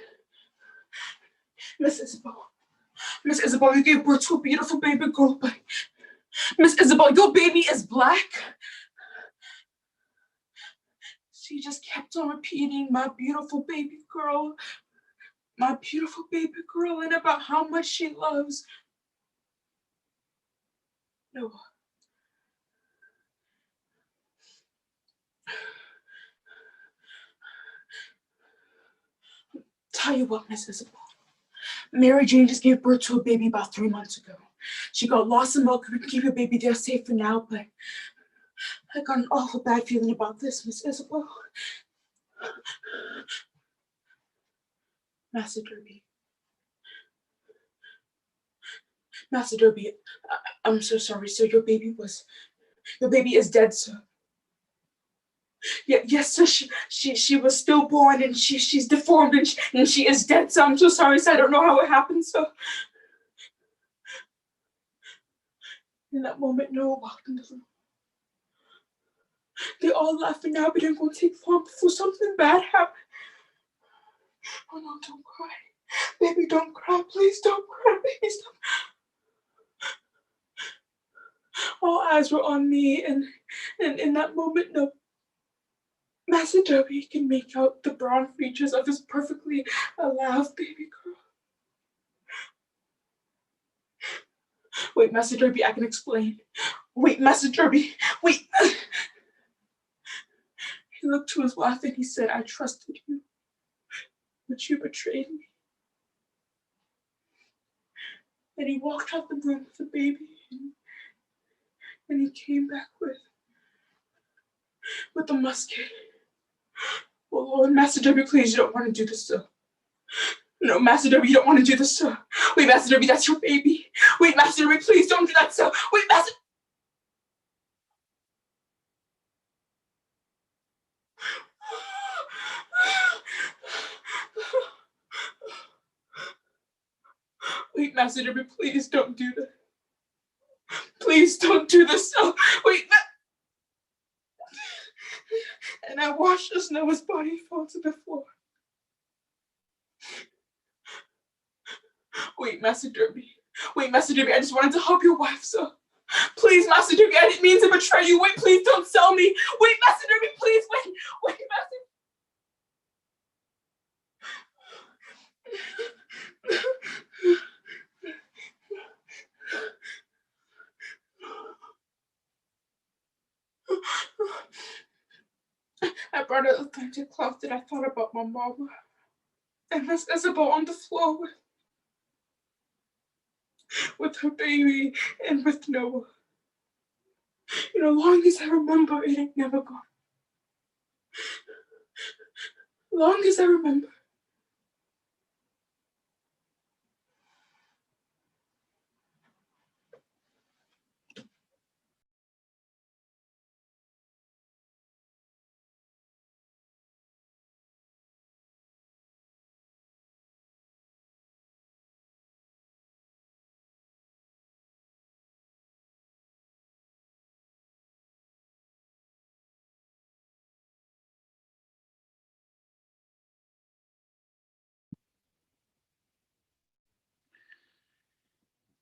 Miss Isabel, you gave birth to a beautiful baby girl, but Miss Isabel, your baby is black. She just kept on repeating, my beautiful baby girl, my beautiful baby girl, and about how much she loves Noah. Tell you what, Miss Isabel, Mary Jane just gave birth to a baby about 3 months ago. She got lost in milk. We can keep your baby there safe for now, but I got an awful bad feeling about this, Miss Isabel. Master Derby. Master Derby, I'm so sorry, sir. Your baby is dead, sir. Yeah, yes, sir. She was stillborn and she's deformed and she is dead, sir. I'm so sorry, sir. I don't know how it happened, sir. In that moment, Noah walked into the room. They all laughed, and now it didn't go take long before something bad happened. Oh no, don't cry. Baby, don't cry. Please don't cry. Baby, stop. All eyes were on me, and in that moment, no. Master Derby can make out the brown features of this perfectly alive baby girl. Wait, Master Derby, I can explain. Wait, Master Derby, wait. He looked to his wife and he said, I trusted you, but you betrayed me. And he walked out the room with the baby, and he came back with the musket. Oh Lord, Master Derby, please, you don't want to do this, sir. No, Master Derby, you don't want to do this, sir. Wait, Master Derby, that's your baby. Wait, Master Derby, please don't do that, sir. Wait, Master. Wait, Master Derby, please don't do that. Please don't do this. Oh, wait. And I watched as Noah's body fall to the floor. Wait, Master Derby. Wait, Master Derby, I just wanted to help your wife, sir. Please, Master Derby, I didn't mean to betray you. Wait, please don't sell me. Wait, Master Derby, please, wait. Wait, Master. I brought an authentic cloth that I thought about my mama. And Miss Isabel on the floor with her baby and with Noah. You know, long as I remember, it ain't never gone. Long as I remember.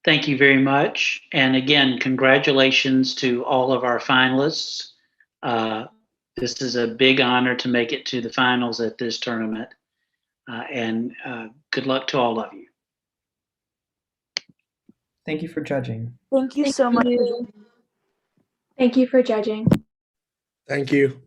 Thank you very much. And again, congratulations to all of our finalists. This is a big honor to make it to the finals at this tournament. And good luck to all of you. Thank you for judging. Thank you Thank so much. you. Thank you for judging. Thank you.